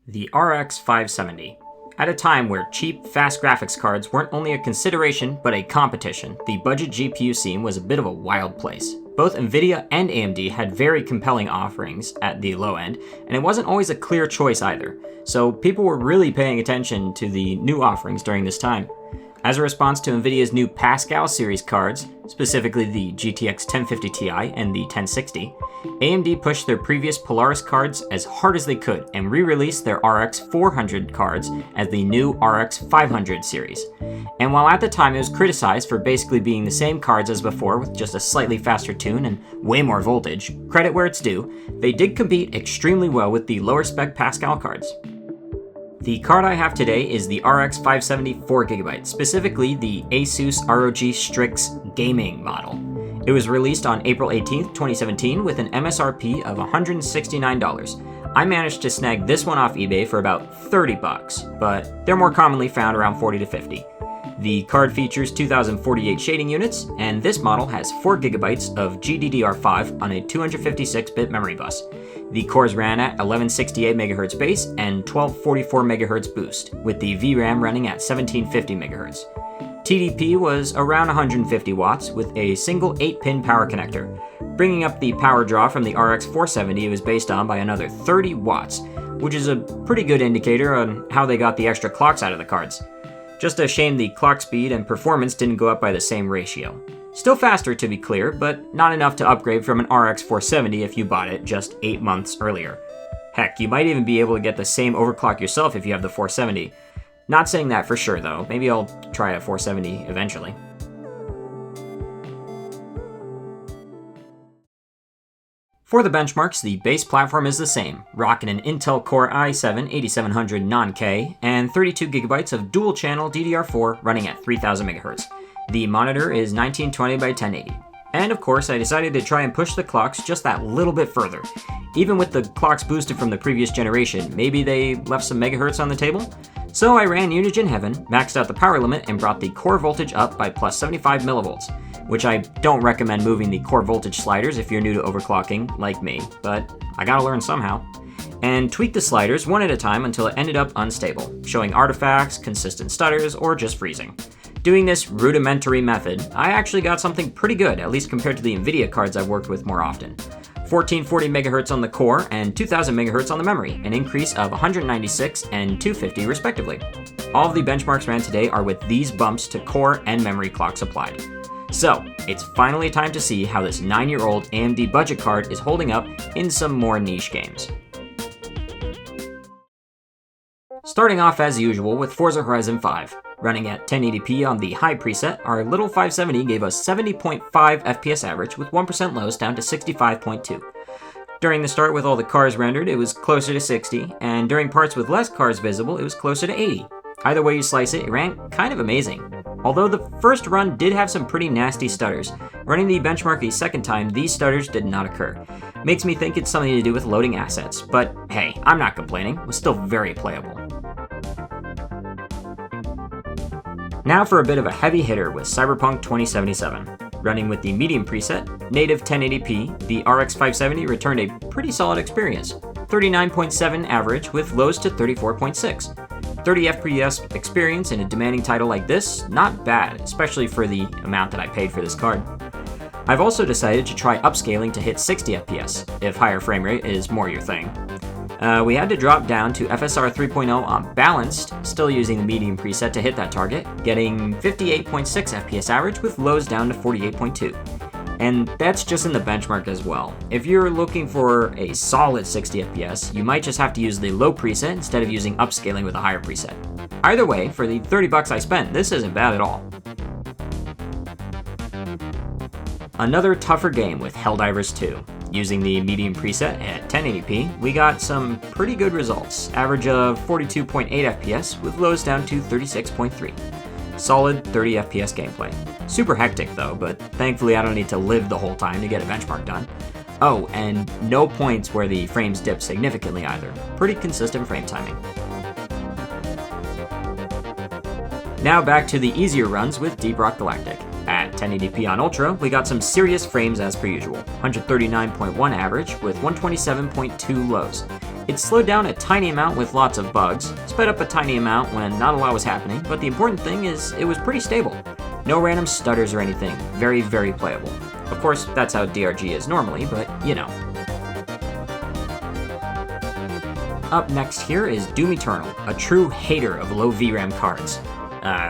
The RX 570. At a time where cheap, fast graphics cards weren't only a consideration, but a competition, the budget GPU scene was a bit of a wild place. Both Nvidia and AMD had very compelling offerings at the low end, and it wasn't always a clear choice either, so people were really paying attention to the new offerings during this time. As a response to Nvidia's new Pascal series cards, specifically the GTX 1050 Ti and the 1060, AMD pushed their previous Polaris cards as hard as they could and re-released their RX 400 cards as the new RX 500 series. And while at the time it was criticized for basically being the same cards as before with just a slightly faster tune and way more voltage, credit where it's due, they did compete extremely well with the lower spec Pascal cards. The card I have today is the RX 570 4GB, specifically the Asus ROG Strix Gaming model. It was released on April 18, 2017 with an MSRP of $169. I managed to snag this one off eBay for about $30, but they're more commonly found around $40 to $50. The card features 2048 shading units, and this model has 4GB of GDDR5 on a 256-bit memory bus. The cores ran at 1168 MHz base and 1244 MHz boost, with the VRAM running at 1750 MHz. TDP was around 150 watts with a single 8-pin power connector, bringing up the power draw from the RX 470 it was based on by another 30 watts, which is a pretty good indicator on how they got the extra clocks out of the cards. Just a shame the clock speed and performance didn't go up by the same ratio. Still faster to be clear, but not enough to upgrade from an RX 470 if you bought it just 8 months earlier. Heck, you might even be able to get the same overclock yourself if you have the 470. Not saying that for sure though, maybe I'll try a 470 eventually. For the benchmarks, the base platform is the same, rocking an Intel Core i7-8700 non-K and 32GB of dual-channel DDR4 running at 3000 MHz. The monitor is 1920 by 1080. And of course, I decided to try and push the clocks just that little bit further. Even with the clocks boosted from the previous generation, maybe they left some megahertz on the table? So I ran Unigine Heaven, maxed out the power limit, and brought the core voltage up by plus 75 millivolts, which I don't recommend moving the core voltage sliders if you're new to overclocking, like me, but I gotta learn somehow. And tweak the sliders one at a time until it ended up unstable, showing artifacts, consistent stutters, or just freezing. Doing this rudimentary method, I actually got something pretty good, at least compared to the Nvidia cards I've worked with more often. 1440 MHz on the core and 2000 MHz on the memory, an increase of 196 and 250 respectively. All of the benchmarks ran today are with these bumps to core and memory clocks applied. So, it's finally time to see how this 9-year-old AMD budget card is holding up in some more niche games. Starting off as usual with Forza Horizon 5. Running at 1080p on the high preset, our little 570 gave us 70.5 FPS average with 1% lows down to 65.2. During the start with all the cars rendered, it was closer to 60, and during parts with less cars visible, it was closer to 80. Either way you slice it, it ran kind of amazing. Although the first run did have some pretty nasty stutters, running the benchmark a second time, these stutters did not occur. Makes me think it's something to do with loading assets, but hey, I'm not complaining, it was still very playable. Now for a bit of a heavy hitter with Cyberpunk 2077. Running with the medium preset, native 1080p, the RX 570 returned a pretty solid experience. 39.7 average with lows to 34.6. 30 FPS experience in a demanding title like this, not bad, especially for the amount that I paid for this card. I've also decided to try upscaling to hit 60 FPS, if higher frame rate is more your thing. We had to drop down to FSR 3.0 on balanced, still using the medium preset to hit that target, getting 58.6 FPS average with lows down to 48.2. And that's just in the benchmark as well. If you're looking for a solid 60 FPS, you might just have to use the low preset instead of using upscaling with a higher preset. Either way, for the $30 I spent, this isn't bad at all. Another tougher game with Helldivers 2. Using the medium preset at 1080p, we got some pretty good results. Average of 42.8 FPS with lows down to 36.3. Solid 30 FPS gameplay. Super hectic though, but thankfully I don't need to live the whole time to get a benchmark done. Oh, and no points where the frames dip significantly either. Pretty consistent frame timing. Now back to the easier runs with Deep Rock Galactic. At 1080p on Ultra, we got some serious frames as per usual, 139.1 average with 127.2 lows. It slowed down a tiny amount with lots of bugs, sped up a tiny amount when not a lot was happening, but the important thing is it was pretty stable. No random stutters or anything, very, very playable. Of course, that's how DRG is normally, but you know. Up next here is Doom Eternal, a true hater of low VRAM cards.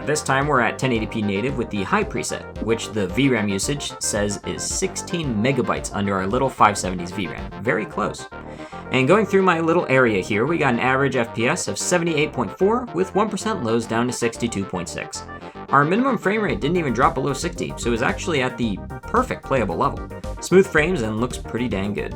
This time we're at 1080p native with the high preset, which the VRAM usage says is 16 megabytes under our little 570's VRAM. Very close. And going through my little area here, we got an average FPS of 78.4 with 1% lows down to 62.6. Our minimum frame rate didn't even drop below 60, so it was actually at the perfect playable level. Smooth frames and looks pretty dang good.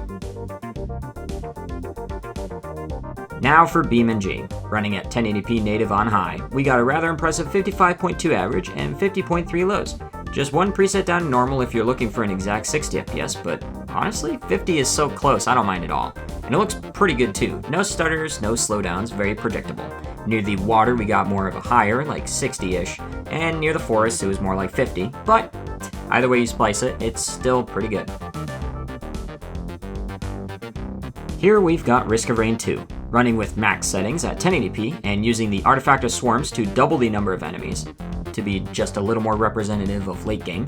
Now for BeamNG. Running at 1080p native on high, we got a rather impressive 55.2 average and 50.3 lows. Just one preset down to normal if you're looking for an exact 60 FPS, but honestly, 50 is so close I don't mind at all. And it looks pretty good too. No stutters, no slowdowns, very predictable. Near the water we got more of a higher, like 60-ish, and near the forest it was more like 50, but either way you splice it, it's still pretty good. Here we've got Risk of Rain 2, running with max settings at 1080p and using the artifact of swarms to double the number of enemies, to be just a little more representative of late game.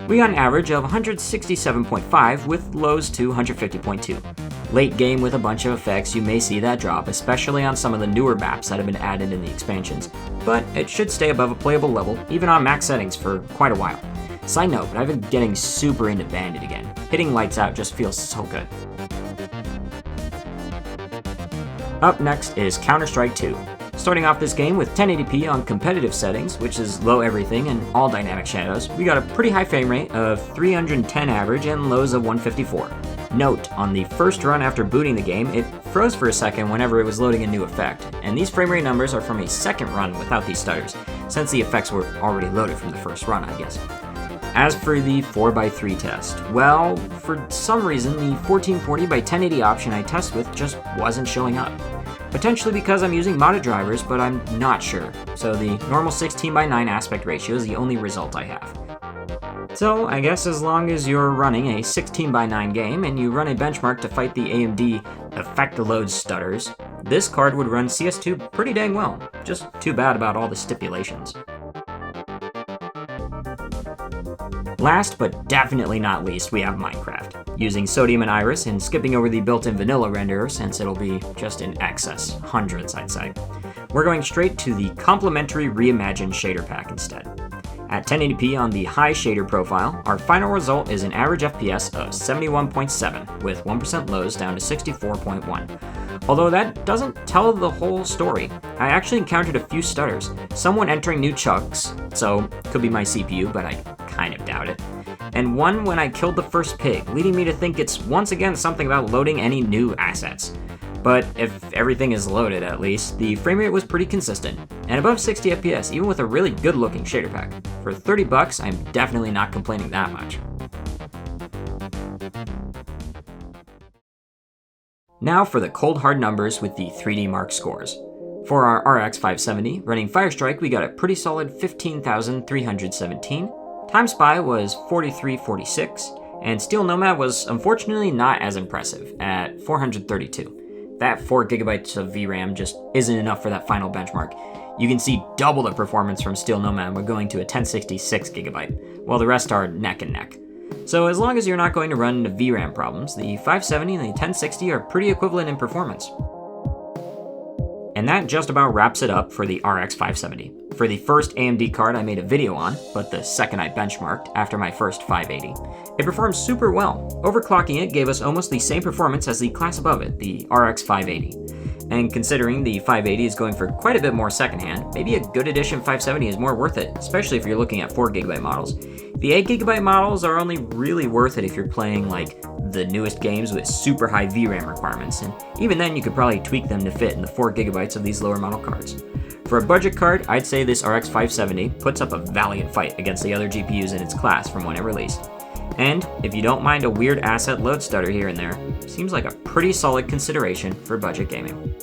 We got an average of 167.5 with lows to 150.2. Late game with a bunch of effects, you may see that drop, especially on some of the newer maps that have been added in the expansions, but it should stay above a playable level, even on max settings, for quite a while. Side note, but I've been getting super into Bandit again. Hitting lights out just feels so good. Up next is Counter-Strike 2. Starting off this game with 1080p on competitive settings, which is low everything and all dynamic shadows, we got a pretty high frame rate of 310 average and lows of 154. Note, on the first run after booting the game, it froze for a second whenever it was loading a new effect, and these frame rate numbers are from a second run without these stutters, since the effects were already loaded from the first run, I guess. As for the 4x3 test, well, for some reason the 1440 by 1080 option I test with just wasn't showing up. Potentially because I'm using modded drivers, but I'm not sure, so the normal 16:9 aspect ratio is the only result I have. So I guess as long as you're running a 16:9 game and you run a benchmark to fight the AMD effect load stutters, this card would run CS2 pretty dang well, just too bad about all the stipulations. Last but definitely not least, we have Minecraft. Using Sodium and Iris and skipping over the built-in vanilla renderer since it'll be just in excess, hundreds I'd say. We're going straight to the complimentary reimagined shader pack instead. At 1080p on the high shader profile, our final result is an average FPS of 71.7 with 1% lows down to 64.1. Although that doesn't tell the whole story. I actually encountered a few stutters, someone entering new chunks, so could be my CPU, but I kind of doubt it, and one when I killed the first pig, leading me to think it's once again something about loading any new assets. But if everything is loaded at least, the frame rate was pretty consistent, and above 60 FPS even with a really good looking shader pack. For $30, I'm definitely not complaining that much. Now for the cold hard numbers with the 3D Mark scores. For our RX 570, running Firestrike we got a pretty solid 15,317, Time Spy was 4346, and Steel Nomad was unfortunately not as impressive at 432. That 4GB of VRAM just isn't enough for that final benchmark. You can see double the performance from Steel Nomad when going to a 1066GB, while the rest are neck and neck. So as long as you're not going to run into VRAM problems, the 570 and the 1060 are pretty equivalent in performance. And that just about wraps it up for the RX 570. For the first AMD card I made a video on, but the second I benchmarked after my first 580. It performed super well. Overclocking it gave us almost the same performance as the class above it, the RX 580. And considering the 580 is going for quite a bit more secondhand, maybe a good edition 570 is more worth it, especially if you're looking at 4GB models. The 8GB models are only really worth it if you're playing like the newest games with super high VRAM requirements, and even then you could probably tweak them to fit in the 4GB of these lower model cards. For a budget card, I'd say this RX 570 puts up a valiant fight against the other GPUs in its class from when it released. And if you don't mind a weird asset load stutter here and there, seems like a pretty solid consideration for budget gaming.